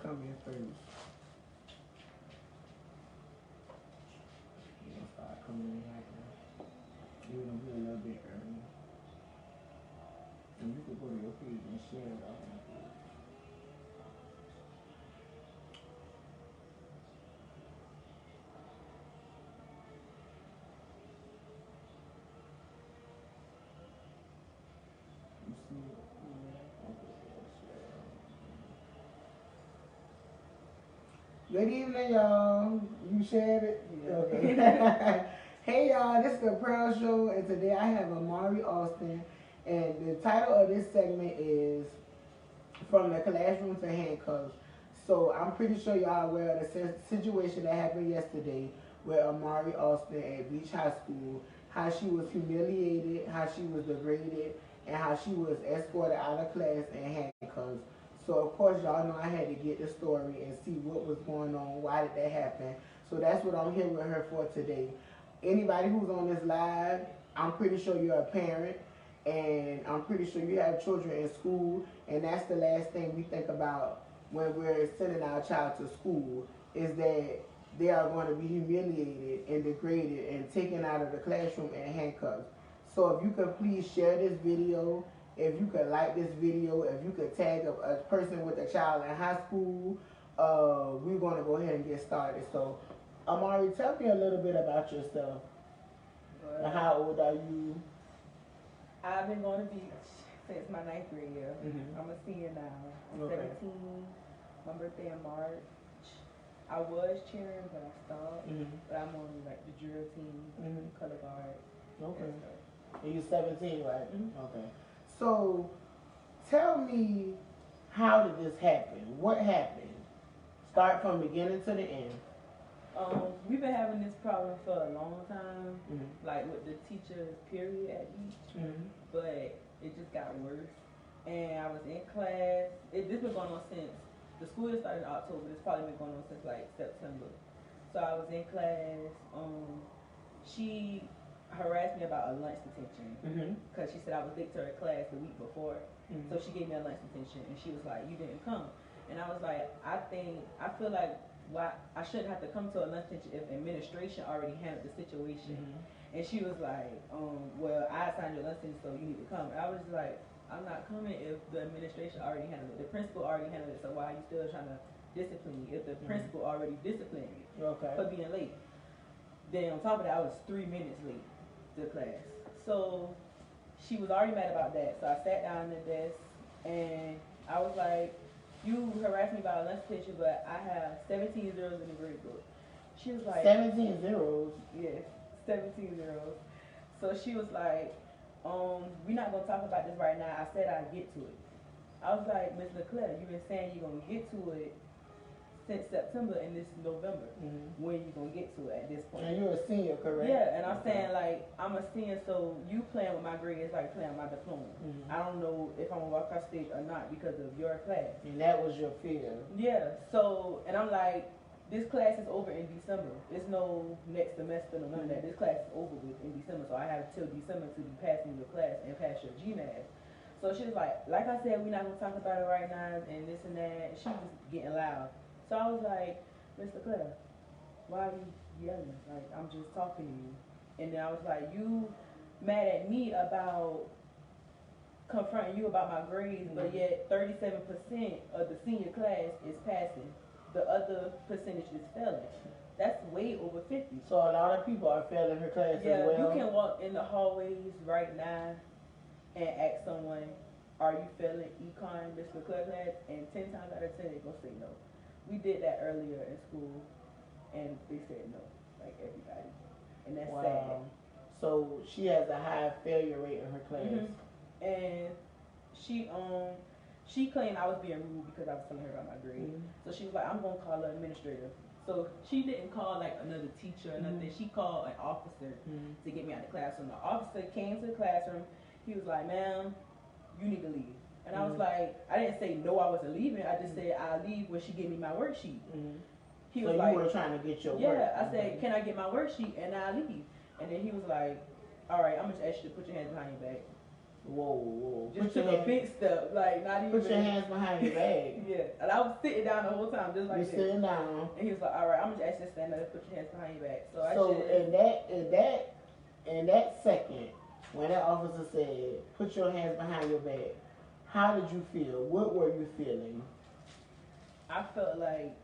come in first. You gonna start coming in right now. Even though we're a little bit early. And you can go to your page and share it on your page. You see it? Yeah. Okay, yeah, share it. Good evening, y'all. You shared it? Yeah. Okay. Hey, y'all. This is the Pearl Show, and today I have Amari Alston. And the title of this segment is From the Classroom to Handcuffs. So I'm pretty sure y'all aware of the situation that happened yesterday with Amari Alston at Beach High School, how she was humiliated, how she was degraded, and how she was escorted out of class in handcuffs. So of course y'all know I had to get the story and see what was going on, why did that happen. So that's what I'm here with her for today. Anybody who's on this live, I'm pretty sure you're a parent, and I'm pretty sure you have children in school, and that's the last thing we think about when we're sending our child to school, is that they are going to be humiliated and degraded and taken out of the classroom in handcuffs. So if you could please share this video, if you could like this video, if you could tag a person with a child in high school, we're going to go ahead and get started. So Amari, tell me a little bit about yourself. How old are you? I've been going to beach since my 9th grade year. I'm a senior now. I'm 17. My birthday in March. I was cheering, but I stopped. But I'm on like the drill team, color guard. Okay. And you're 17, right? Okay. So tell me, how did this happen? What happened? Start from beginning to the end. We've been having this problem for a long time, like with the teachers period at beach, but it just got worse. And I was in class. This been going on since the school year started in October. This probably been going on since like September. So I was in class. She harassed me about a lunch detention because she said I was late to her class the week before. So she gave me a lunch detention, and she was like, "You didn't come." And I was like, I feel like why I shouldn't have to come to a lunch detention if administration already handled the situation. And she was like, well, I assigned your lunch detention, so you need to come. And I was like, I'm not coming if the administration already handled it. The principal already handled it, so why are you still trying to discipline me if the principal already disciplined me for being late? Then on top of that, I was 3 minutes late to class. So she was already mad about that. So I sat down at the desk and I was like, you harassed me about a lunch detention, but I have 17 zeros in the grade book. She was like, 17 zeros? Yes, 17 zeros. So she was like, we're not gonna talk about this right now. I said I'd get to it. I was like, Ms. LeClaire, you've been saying you're gonna get to it since September, and this is November. When you gonna get to it at this point? And you're a senior, correct? Yeah, and I'm saying like I'm a senior, so you playing with my grade is like playing with my diploma. I don't know if I'm gonna walk off stage or not because of your class. And that was your fear. Yeah. So, and I'm like, this class is over in December. There's no next semester, no none of that. This class is over with in December, so I have till December to be passing your class and pass your GMAT. So she was like I said, we're not gonna talk about it right now and this and that. She was getting loud. So I was like, Mr. Claire, why are you yelling? Like, I'm just talking to you. And then I was like, you mad at me about confronting you about my grades, but yet 37% of the senior class is passing. The other percentage is failing. That's way over 50. So a lot of people are failing her class as well? Yeah, you can walk in the hallways right now and ask someone, are you failing econ, Mr. Claire class? And 10 times out of 10, they're going to say no. We did that earlier in school, and they said no, like everybody. And that's sad. So she has a high failure rate in her class. And she claimed I was being rude because I was telling her about my grade. So she was like, I'm going to call the administrator. So she didn't call like another teacher or nothing. She called an officer to get me out of the classroom. The officer came to the classroom. He was like, ma'am, you need to leave. And I was like, I didn't say no, I wasn't leaving. I just said I'll leave when she gave me my worksheet. He was so like, you were trying to get your work. Yeah, I said, can I get my worksheet and I'll leave. And then he was like, all right, I'm going to ask you to put your hands behind your back. Whoa. Just took a big step, like not even. Put your hands behind your back. Yeah, and I was sitting down the whole time, just like you this. Sitting down. And he was like, "All right, I'm gonna ask you to stand up and put your hands behind your back." In that second, when that officer said, "Put your hands behind your back," how did you feel? What were you feeling? I felt like,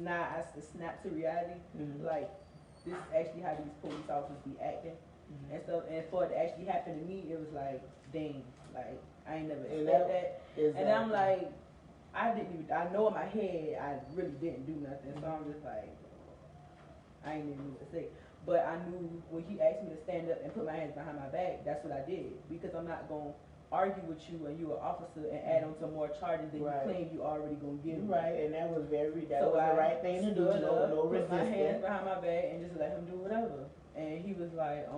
I snapped to reality. Mm-hmm. Like, this is actually how these police officers be acting. And stuff, and for it to actually happen to me, it was like, dang, like I ain't never expect that. Exactly. And I'm like, I know in my head I really didn't do nothing, so I'm just like, I ain't even know what to say. But I knew when he asked me to stand up and put my hands behind my back, that's what I did, because I'm not gonna argue with you and you an officer and add on to more charges than you claim you already gonna give me. Right, and that was the right thing to do. No put my hands behind my back and just let him do whatever. And he was like,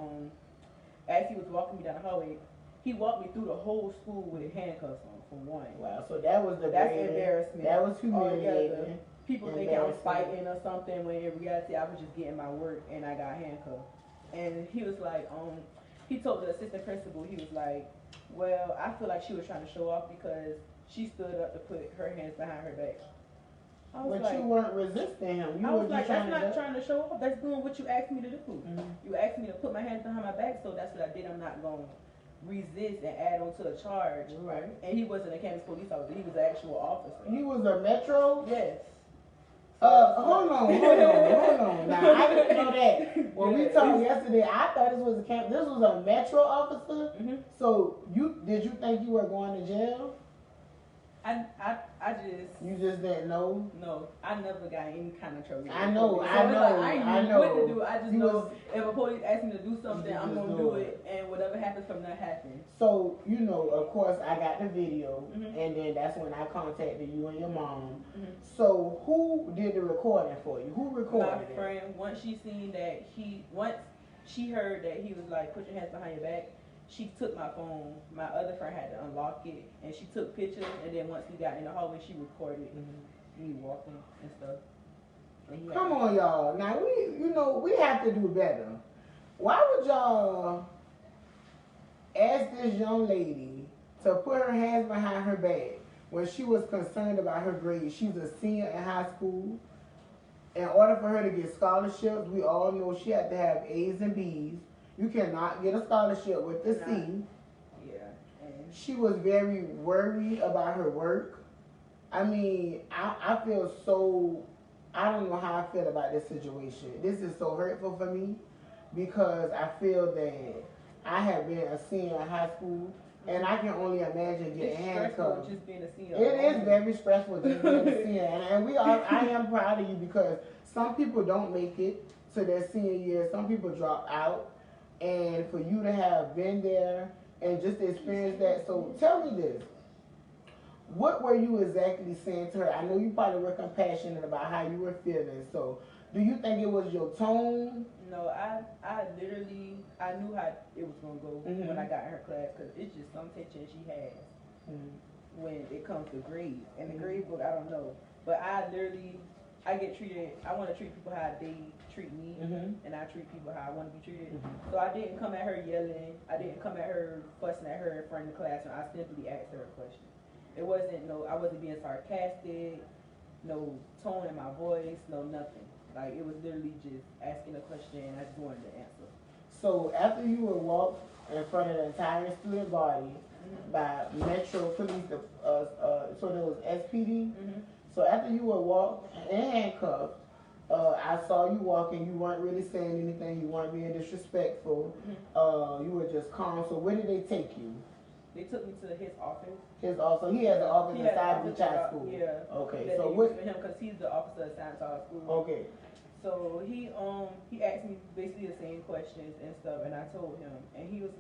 as he was walking me down the hallway, he walked me through the whole school with handcuffs on, for one. Wow, so that was that's embarrassment. That was humiliating. People think I was fighting or something, when in reality I was just getting my work and I got handcuffed. And he was like, he told the assistant principal, he was like, well, I feel like she was trying to show off because she stood up to put her hands behind her back. But like, you weren't resisting him. I was like, that's not trying to show off. That's doing what you asked me to do. Mm-hmm. You asked me to put my hands behind my back, so that's what I did. I'm not going to resist and add on to a charge. Right. And he wasn't a campus police officer. He was an actual officer. He was a Metro? Yes. Hold on. Now, I didn't know that. When we talked yesterday, I thought this was a Metro officer. Mm-hmm. So, did you think you were going to jail? You just didn't know? No, I never got any kind of trouble. I know. Like, I know what to do. I just know if a police asks me to do something, I'm going to do it, and whatever happens from that happens. So, of course, I got the video, and then that's when I contacted you and your mom. Mm-hmm. So, who did the recording for you? Who recorded it? My friend, once she heard that he was like, put your hands behind your back, she took my phone. My other friend had to unlock it, and she took pictures. And then once we got in the hallway, she recorded me walking and stuff. And come on, y'all. Now we have to do better. Why would y'all ask this young lady to put her hands behind her back when she was concerned about her grades? She's a senior in high school. In order for her to get scholarships, we all know she had to have A's and B's. You cannot get a scholarship with the C. Yeah. She was very worried about her work. I mean, I feel so, I don't know how I feel about this situation. This is so hurtful for me because I feel that I have been a senior in high school and I can only imagine getting handcuffed. Just being a senior. It is very stressful just being a senior. And I am proud of you because some people don't make it to their senior year. Some people drop out. And for you to have been there and just experience that. So tell me this. What were you exactly saying to her? I know you probably were compassionate about how you were feeling. So do you think it was your tone? No, I literally, I knew how it was going to go when I got in her class because it's just some tension she has when it comes to grades. And the grade book, I don't know. But I want to treat people how they treat me, and I treat people how I want to be treated. So I didn't come at her yelling. I didn't come at her fussing at her in front of the classroom. I simply asked her a question. I wasn't being sarcastic, no tone in my voice, no nothing. Like, it was literally just asking a question, and I just wanted to answer. So after you were walked in front of the entire student body by Metro Police, so there was SPD. So after you were walked in handcuffs, I saw you walking. You weren't really saying anything. You weren't being disrespectful. You were just calm. So where did they take you? They took me to his office. So he has an office inside the high school. Yeah. Okay. So what for him? Because he's the officer assigned to our school. Okay. So he asked me basically the same questions and stuff, and I told him, and he was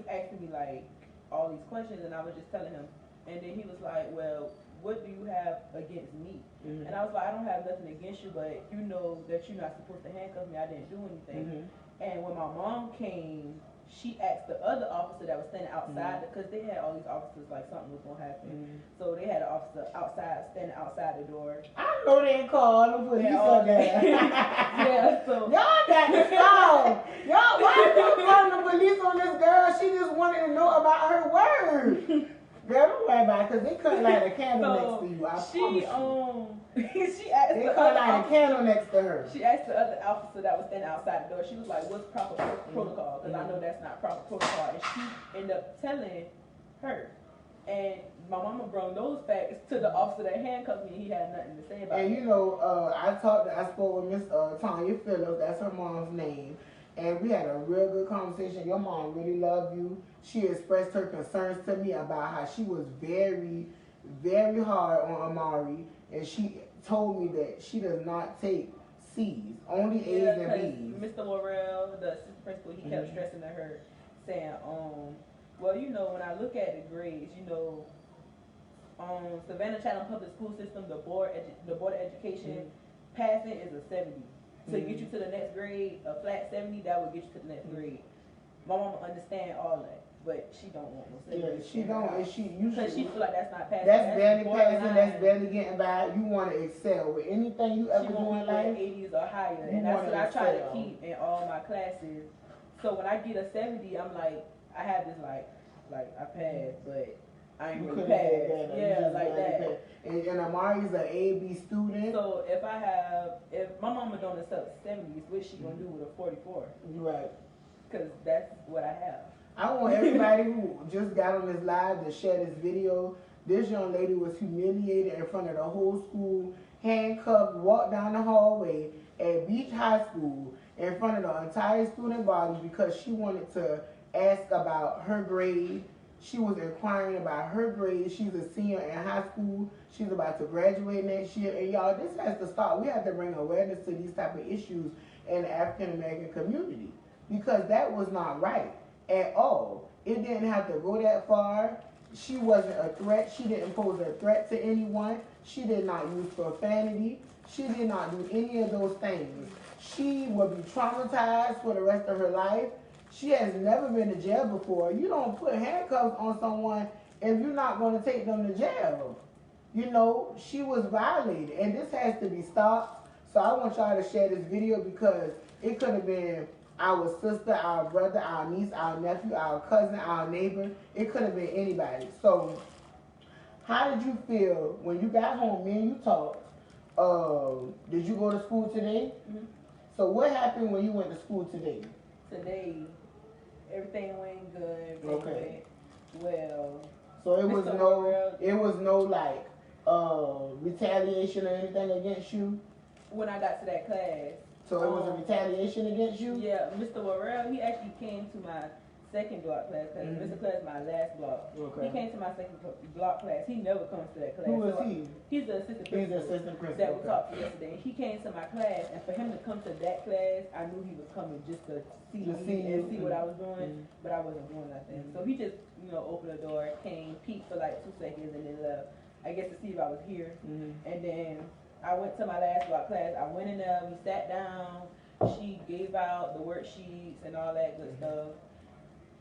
asking me like all these questions, and I was just telling him, and then he was like, well, what do you have against me? And I was like, I don't have nothing against you, but you know that you're not supposed to handcuff me. I didn't do anything. And when my mom came she asked the other officer that was standing outside because they had all these officers like something was gonna happen. So they had an officer outside standing outside the door. I know they ain't called the police on that. Yeah, so y'all got to stop. Y'all, why you calling the police on this girl? She just wanted to know about her word. Girl, don't worry about it, because they couldn't light a candle next to you. She asked they couldn't light a candle next to her. She asked the other officer that was standing outside the door. She was like, "What's proper protocol?" Because I know that's not proper protocol. And she ended up telling her, and my mama brought those facts to the officer that handcuffed me. He had nothing to say about it. And you know, I spoke with Miss Tanya Phillips. That's her mom's name. And we had a real good conversation. Your mom really loved you. She expressed her concerns to me about how she was very, very hard on Amari. And she told me that she does not take C's, only A's and B's. Mr. Laurel, the assistant principal, he kept stressing to her, saying, well, you know, when I look at the grades, you know, Savannah Chatham Public School System, the board of education, passing is a 70. To get you to the next grade, a flat 70, that would get you to the next grade. My mama understand all that, but she don't want no 70. Yeah, she don't, and she because she feel like that's not passing. That's barely passing. That's barely getting by. You want to excel with anything you ever do in life. 80s or higher, and that's what I try to keep in all my classes. So when I get a 70, I'm like, I have this like I passed, but I ain't really passed. Yeah, like that. And Amari's an A/B student. So if my mama don't accept 70s, what's she gonna do with a 44? Right. Because that's what I have. I want everybody who just got on this live to share this video. This young lady was humiliated in front of the whole school, handcuffed, walked down the hallway at Beach High School in front of the entire student body because she wanted to ask about her grade. She was inquiring about her grade. She's a senior in high school. She's about to graduate next year. And y'all, this has to stop. We have to bring awareness to these type of issues in the African American community because that was not right at all. It didn't have to go that far. She wasn't a threat. She didn't pose a threat to anyone. She did not use profanity. She did not do any of those things. She will be traumatized for the rest of her life. She has never been to jail before. You don't put handcuffs on someone if you're not going to take them to jail. You know, she was violated, and this has to be stopped. So I want y'all to share this video because it could have been our sister, our brother, our niece, our nephew, our cousin, our neighbor. It could have been anybody. So how did you feel when you got home? Me and you talked. Did you go to school today? So what happened when you went to school today? Today, everything went good. Okay. Well. So it was no like retaliation or anything against you? When I got to that class. So it was a retaliation against you? Yeah, Mr. Worrell, he actually came to my second block class, because Mr. Class my last block. Okay. He came to my second block class. He never comes to that class. Who is he? He's the assistant principal. He's the assistant principal. That we talked to yesterday. He came to my class, and for him to come to that class, I knew he was coming just to see me and see what I was doing, but I wasn't doing nothing. So he just, opened the door, came, peeked for like 2 seconds, and then left. I guess to see if I was here. And then I went to my last block class. I went in there, we sat down, she gave out the worksheets and all that good stuff.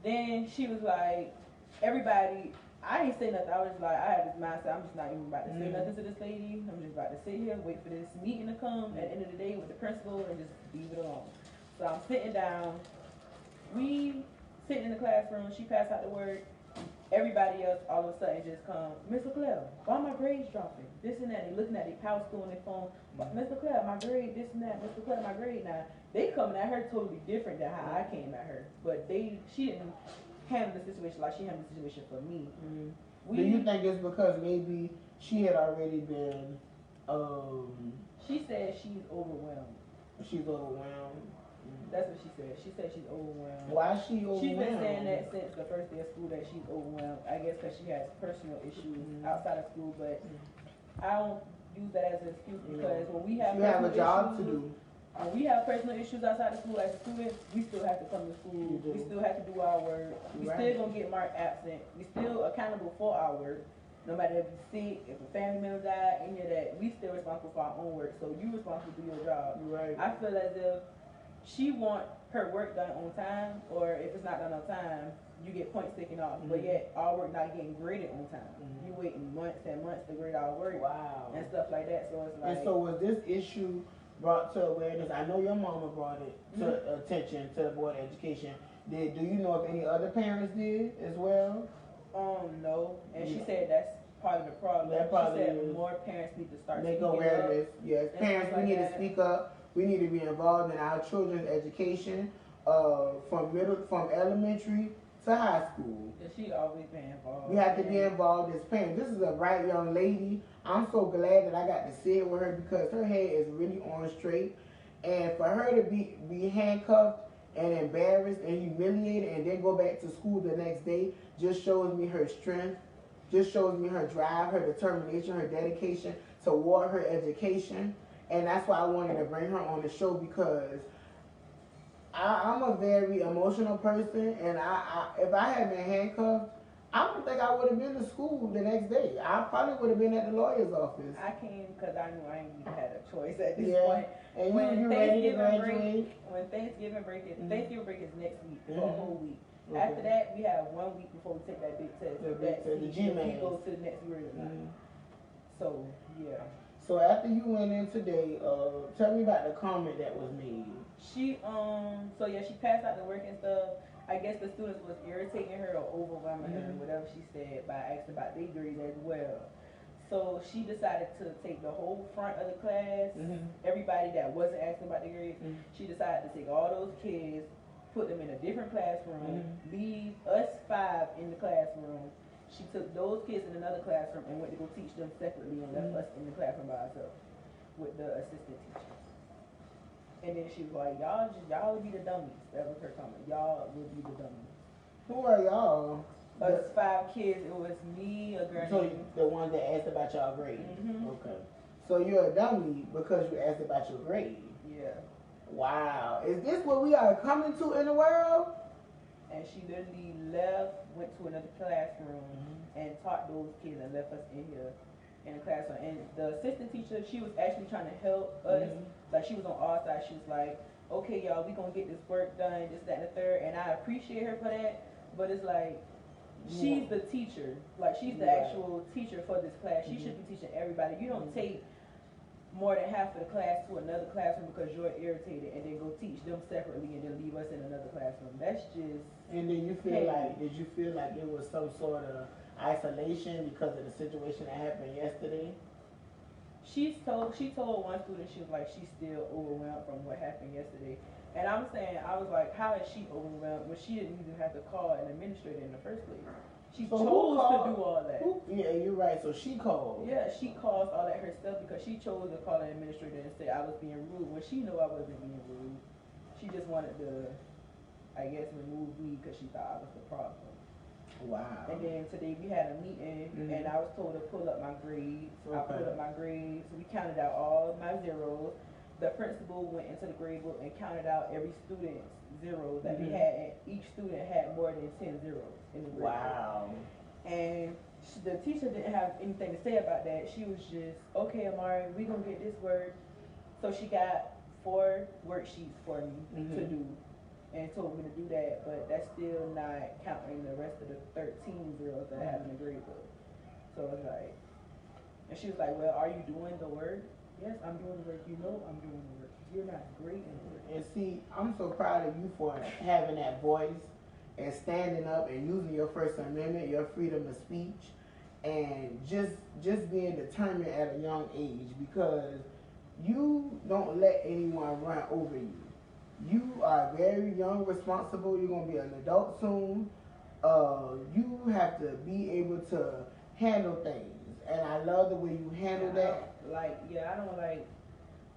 Then she was like, everybody, I ain't say nothing. I was like, I had this mindset, I'm just not even about to say nothing to this lady. I'm just about to sit here, wait for this meeting to come at the end of the day with the principal and just leave it alone. So I'm sitting down, we sitting in the classroom, she passed out the work. Everybody else all of a sudden just come, Miss LeClaire, why my grades dropping? This and that. They looking at their power school on their phone. Miss LeClaire, my grade, this and that. Miss LeClaire, my grade. Now, they coming at her totally different than how I came at her. But she didn't handle the situation like she handled the situation for me. Do you think it's because maybe she had already been, she said she's overwhelmed. She's overwhelmed? That's what she said. She said she's overwhelmed. Why is she overwhelmed? She's been saying that since the first day of school that she's overwhelmed. I guess because she has personal issues outside of school, but I don't use that as an excuse because when we have a job to do. When we have personal issues outside of school as a student, we still have to come to school. We still have to do our work. We still gonna get marked absent. We still accountable for our work. No matter if you're sick, if a family member died, any of that, we still responsible for our own work. So you responsible to do your job. Right. I feel as if she want her work done on time, or if it's not done on time, you get points taken off. But yet our work not getting graded on time. You waiting months and months to grade our work. Wow. And stuff like that. So it's like. And so was this issue brought to awareness? I know your mama brought it to attention to the Board of Education. Do you know if any other parents did as well? No. And she said that's part of the problem. She said more parents need to start make awareness. Yes, parents, we need to speak up. We need to be involved in our children's education, from elementary to high school. Yeah, she always been involved. We have to be involved as parents. This is a bright young lady. I'm so glad that I got to sit with her because her head is really on straight. And for her to be handcuffed and embarrassed and humiliated and then go back to school the next day just shows me her strength, just shows me her drive, her determination, her dedication toward her education. And that's why I wanted to bring her on the show, because I'm a very emotional person, and if I had been handcuffed, I don't think I would have been to school the next day. I probably would have been at the lawyer's office. I came because I knew I ain't even had a choice at this point. And when you ready to graduate? When Thanksgiving break is next week for a whole week. Okay. After that, we have 1 week before we take that big test. The GMAT. We go to the next grade or not. So yeah. So after you went in today, tell me about the comment that was made. She she passed out the work and stuff. I guess the students was irritating her or overwhelming her, whatever she said, by asking about their grades as well. So she decided to take the whole front of the class, everybody that wasn't asking about their grades, she decided to take all those kids, put them in a different classroom, leave us 5 in the classroom. She took those kids in another classroom and went to go teach them separately and left us in the classroom by ourselves with the assistant teacher. And then she was like, y'all will be the dummies. That was her comment. Y'all will be the dummies. Who are y'all? Us 5 kids. It was me, a girl. So the one that asked about y'all grade. Okay. So you're a dummy because you asked about your grade. Yeah. Wow. Is this what we are coming to in the world? And she literally left, went to another classroom, and taught those kids and left us in here in the classroom. And the assistant teacher, she was actually trying to help us. Like, she was on our side. She was like, okay, y'all, we gonna get this work done, this, that, and the third. And I appreciate her for that. But it's like, she's the teacher. Like, she's the actual teacher for this class. She should be teaching everybody. You don't take more than half of the class to another classroom because you're irritated and then go teach them separately and then leave us in another classroom. That's just. And then you feel did you feel like it was some sort of isolation because of the situation that happened yesterday? She told one student, she was like, she's still overwhelmed from what happened yesterday. And I was like, how is she overwhelmed when she didn't even have to call an administrator in the first place? She chose to do all that. Yeah, you're right. So she called. Yeah, she caused all that herself because she chose to call an administrator and say I was being rude when she knew I wasn't being rude. She just wanted to, I guess, remove me because she thought I was the problem. Wow. And then today we had a meeting and I was told to pull up my grades. I pulled up my grades. We counted out all my zeros. The principal went into the grade book and counted out every student's zeros that they had, and each student had more than 10 zeros in the grade book. And the teacher didn't have anything to say about that. She was just, okay, Amari, we gonna get this work. So she got 4 worksheets for me to do and told me to do that, but that's still not counting the rest of the 13 zeros that I have in the grade book. So it's like, and she was like, well, are you doing the work? Yes, I'm doing the work. You know I'm doing the work. You're not great in the work. And see, I'm so proud of you for having that voice and standing up and using your First Amendment, your freedom of speech, and just being determined at a young age, because you don't let anyone run over you. You are very young, responsible. You're going to be an adult soon. You have to be able to handle things. And I love the way you handle that.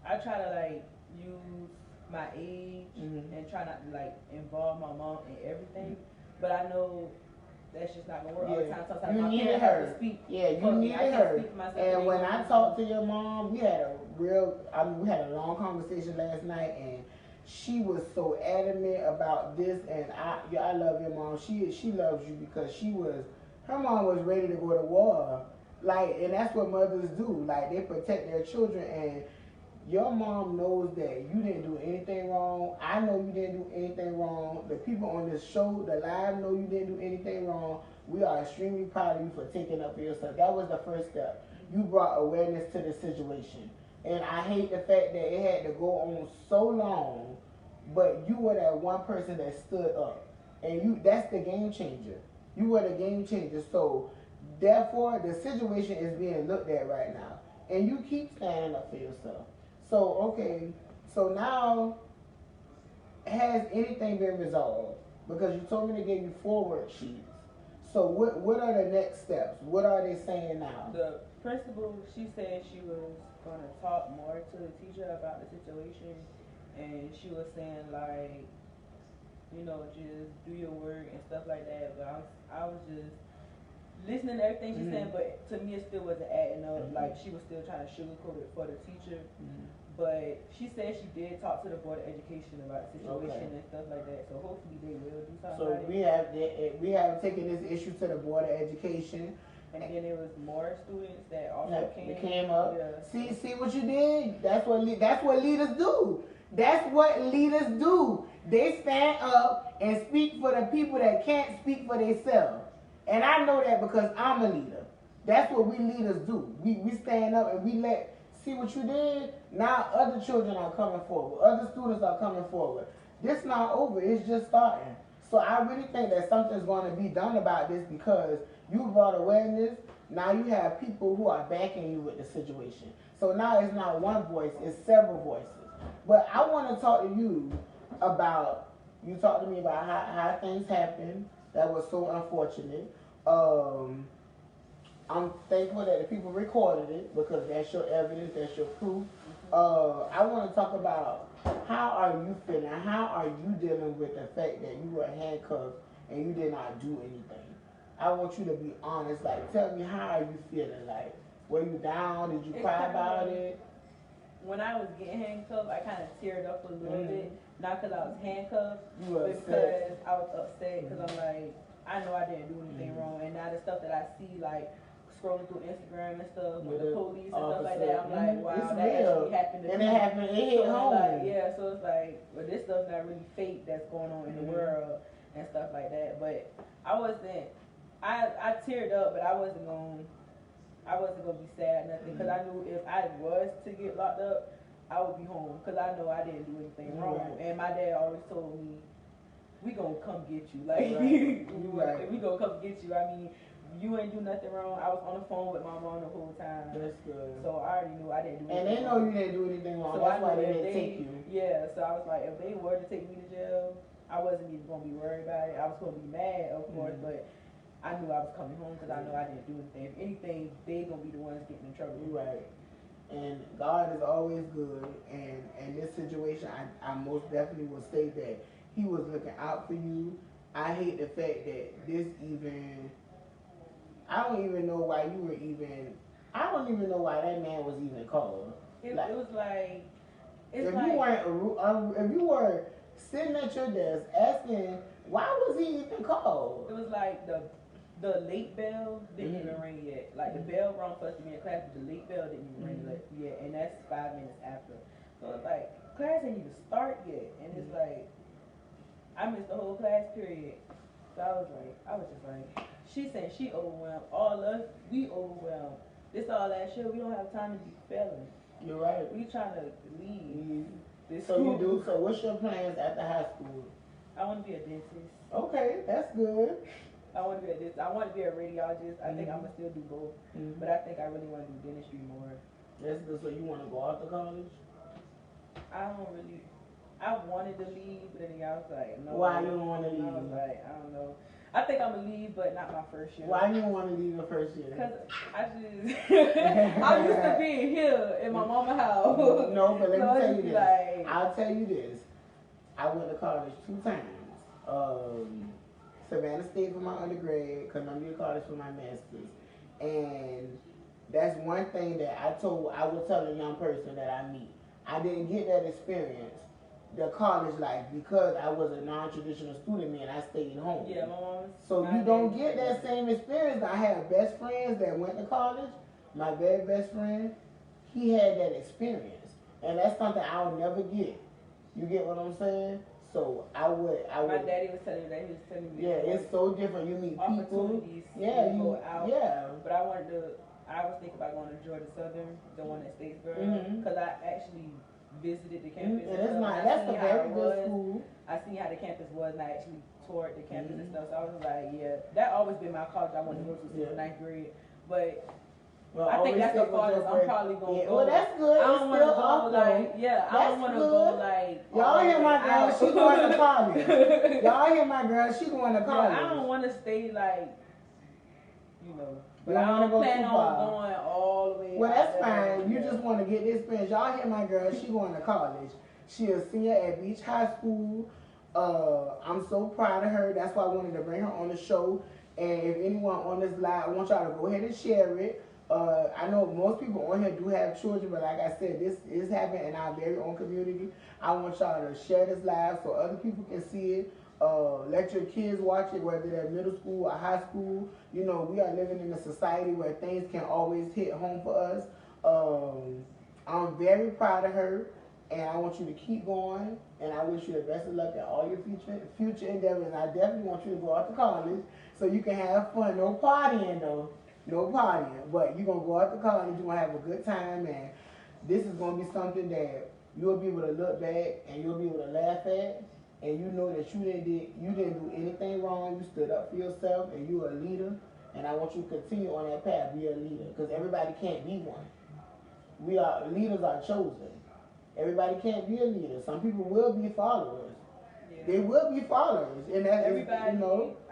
I try to use my age and try not to involve my mom in everything. But I know that's just not gonna work all the time. Sometimes you needed her. You needed her. And when I talked to your mom, we had a long conversation last night, and she was so adamant about this. And I love your mom. She loves you because her mom was ready to go to war. And that's what mothers do. They protect their children, and Your mom knows that you didn't do anything wrong. I know you didn't do anything wrong. The people on this show, the live, know you didn't do anything wrong. We are extremely proud of you for taking up for yourself. That was the first step. You brought awareness to the situation. And I hate the fact that it had to go on so long, but you were that one person that stood up. And that's the game changer. You were the game changer. So therefore the situation is being looked at right now. And you keep standing up for yourself. So okay, so now has anything been resolved? Because you told me to give you 4 worksheets. So what are the next steps? What are they saying now? The principal, she said she was going to talk more to the teacher about the situation, and she was saying like, you know, just do your work and stuff like that. But I was just listening to everything she said, but to me it still wasn't adding up. Like she was still trying to sugarcoat it for the teacher. But she said she did talk to the Board of Education about the situation and stuff like that. So hopefully they will do something. So we have taken this issue to the Board of Education. And then there was more students that also came up. Yeah. See what you did? That's what leaders do. That's what leaders do. They stand up and speak for the people that can't speak for themselves. And I know that because I'm a leader. That's what we leaders do. We stand up and we see what you did. Now other children are coming forward. Other students are coming forward. This not over. It's just starting. So I really think that something's going to be done about this because you brought awareness. Now you have people who are backing you with the situation. So now it's not one voice, it's several voices. But I want to talk to you about, you talked to me about how things happened. That was so unfortunate. I'm thankful that the people recorded it because that's your evidence, that's your proof. I want to talk about how are you feeling? How are you dealing with the fact that you were handcuffed and you did not do anything? I want you to be honest. Like, tell me, how are you feeling? Like, were you down? Did you cry about it? When I was getting handcuffed, I kind of teared up a little bit. Not because I was handcuffed, but because I was upset. Because I'm like, I know I didn't do anything wrong. And now the stuff that I see, like, scrolling through Instagram and stuff with the police and stuff like that, I'm like, wow, it's that real. actually happened to me. And it happened, it hit home. Like, yeah, so it's like, well, this stuff's not really fake that's going on in the world and stuff like that. But I teared up, but I wasn't gonna be sad, nothing, because I knew if I was to get locked up, I would be home, because I know I didn't do anything wrong. And my dad always told me, we gonna come get you. Like, we gonna come get you. I mean, you ain't do nothing wrong. I was on the phone with my mom the whole time. That's good. So I already knew I didn't do anything wrong. And they know you didn't do anything wrong. So that's why they didn't take you. Yeah, so I was like, if they were to take me to jail, I wasn't even going to be worried about it. I was going to be mad, of course, but I knew I was coming home because I know I didn't do anything. If anything, they going to be the ones getting in trouble. Right. And God is always good. And in this situation, I most definitely will say that He was looking out for you. I hate the fact that I don't even know why that man was even called. It was like, if you were sitting at your desk asking, why was he even called? It was like the late bell didn't even ring yet. Like the bell rang for us to be in class, but the late bell didn't even ring yet, and that's 5 minutes after. So it's like, class ain't even start yet, and it's like, I missed the whole class period. So I was just like, she said she overwhelmed. All us, we overwhelmed. This all last year, we don't have time to be failing. You're right. We trying to leave. So what's your plans after high school? I want to be a dentist. Okay, that's good. I want to be a dentist. I want to be a radiologist. I think I'm going to still do both. But I think I really want to do dentistry more. That's good. So you want to go out to college? I wanted to leave, but then I was like, no. Why you don't want to leave? I was like, I don't know. I think I'm going to leave, but not my first year. Why you don't want to leave the first year? Because I'm used to being here in my mama's house. No, but let me tell you this. I'll tell you this. I went to college 2 times. Savannah State for my undergrad, Columbia College for my master's. And that's one thing that I would tell a young person that I meet. I didn't get that experience, the college life, because I was a non-traditional student, man. I stayed home. Yeah, my mom. So you don't get that same experience. I have best friends that went to college. My very best friend, he had that experience. And that's something I'll never get. You get what I'm saying? So I would. My daddy was telling me that. He was telling me. Yeah, it's so different. You meet people. Yeah, you go out. Yeah. But I wanted to. I was thinking about going to Georgia Southern, the one at Statesboro, because I actually visited the campus. And it's not. That's a very good school. I seen how the campus was, and I actually toured the campus and stuff. So I was like, yeah, that always been my college I wanted to go to since ninth grade. But well, I think that's the farthest I'm probably gonna go. Well, that's good. I don't want to go like, I don't want to go like. Y'all hear my girl? She going to college. Y'all hear my girl? She going to college. I don't want to stay like, But I don't plan on going all the way. Well, that's fine. You just want to get this experience. Y'all hear my girl? She going to college. She a senior at Beach High School. I'm so proud of her. That's why I wanted to bring her on the show. And if anyone on this live, I want y'all to go ahead and share it. I know most people on here do have children, but like I said, this is happening in our very own community. I want y'all to share this live so other people can see it. Let your kids watch it, whether they're middle school or high school. We are living in a society where things can always hit home for us. I'm very proud of her, and I want you to keep going, and I wish you the best of luck in all your future endeavors. And I definitely want you to go out to college so you can have fun. No partying, though. No partying. But you're going to go out to college, you're going to have a good time, and this is going to be something that you'll be able to look back and you'll be able to laugh at. And you know that you didn't do anything wrong. You stood up for yourself, and you're a leader. And I want you to continue on that path, be a leader, because everybody can't be one. Leaders are chosen. Everybody can't be a leader. Some people will be followers. Yeah. They will be followers, and that everybody.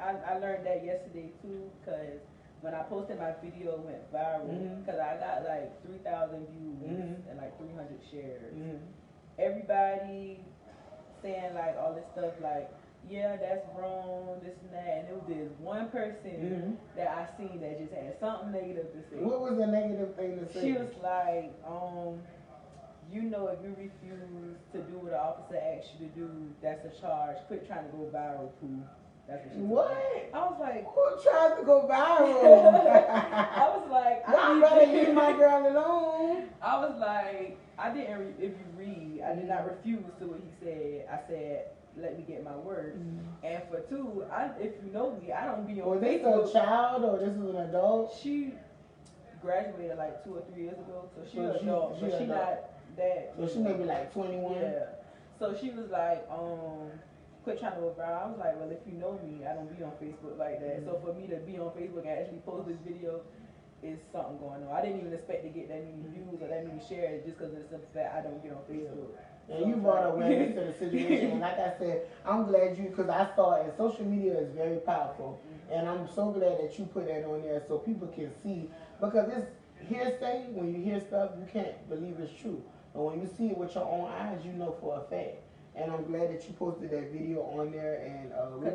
I learned that yesterday too, because when I posted my video, it went viral because I got like 3,000 views and like 300 shares. Everybody saying like all this stuff like, yeah, that's wrong, this and that, and it was this one person that I seen that just had something negative to say. What was the negative thing to say? She was like, if you refuse to do what the officer asks you to do, that's a charge. Quit trying to go viral, poo. That's what she said. What? I was like, who tried to go viral? I was like, y'all better leave my girl alone. I was like, I didn't. If you read, I did not refuse to what he said. I said, let me get my word. And for two, if you know me, I don't be on Facebook. Was this a child or this is an adult? She graduated like 2 or 3 years ago, so she's an adult, but she's not that. So she may be like 21. Yeah. So she was like, quit trying to go viral. I was like, well, if you know me, I don't be on Facebook like that. So for me to be on Facebook and actually post this video is something going on. I didn't even expect to get that many views or that many shares just because of the simple fact I don't get on Facebook. And you brought awareness to the situation. And like I said, I'm glad because I saw it, and social media is very powerful. And I'm so glad that you put that on there so people can see. Because it's hearsay. When you hear stuff, you can't believe it's true. But when you see it with your own eyes, you know for a fact. And I'm glad that you posted that video on there. And it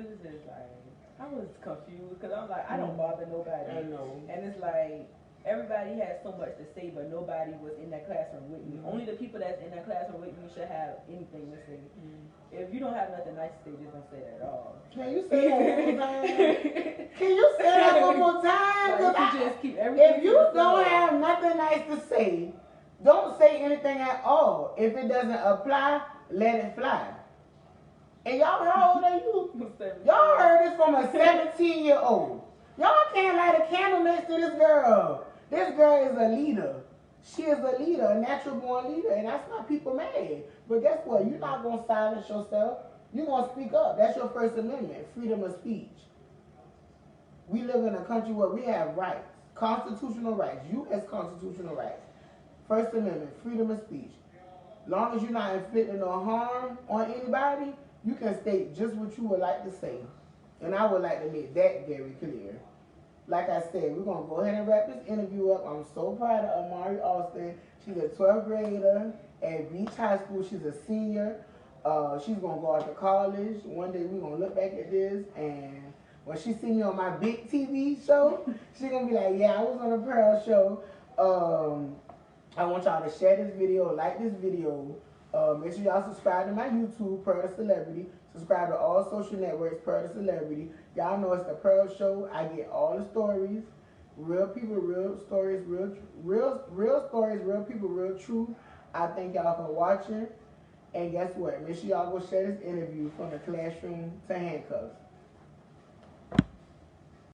was just like, I was confused because I was like, I don't bother nobody. I know. And it's like, everybody has so much to say, but nobody was in that classroom with me. Only the people that's in that classroom with me should have anything to say. If you don't have nothing nice to say, just don't say that at all. Can you say that one more time? Can you say that one more time? Like, just keep everything. If you don't have nothing nice to say, don't say anything at all. If it doesn't apply, let it fly. And y'all, how old are you? Y'all heard this from a 17-year-old. Y'all can't light a candle next to this girl. This girl is a leader. She is a leader, a natural born leader, and that's why people mad. But guess what? You're not going to silence yourself. You're going to speak up. That's your First Amendment, freedom of speech. We live in a country where we have rights, constitutional rights, U.S. constitutional rights. First Amendment, freedom of speech. Long as you're not inflicting no harm on anybody, you can state just what you would like to say. And I would like to make that very clear. Like I said, we're going to go ahead and wrap this interview up. I'm so proud of Amari Alston. She's a 12th grader at Beach High School. She's a senior. She's going to go out to college. One day we're going to look back at this, and when she see me on my big TV show, she's going to be like, yeah, I was on a Pearl show. I want y'all to share this video, like this video. Make sure y'all subscribe to my YouTube, Pearl the Celebrity. Subscribe to all social networks, Pearl the Celebrity. Y'all know it's the Pearl Show. I get all the stories. Real people, real stories, real stories, real people, real truth. I thank y'all for watching. And guess what? Make sure y'all go share this interview from the classroom to handcuffs.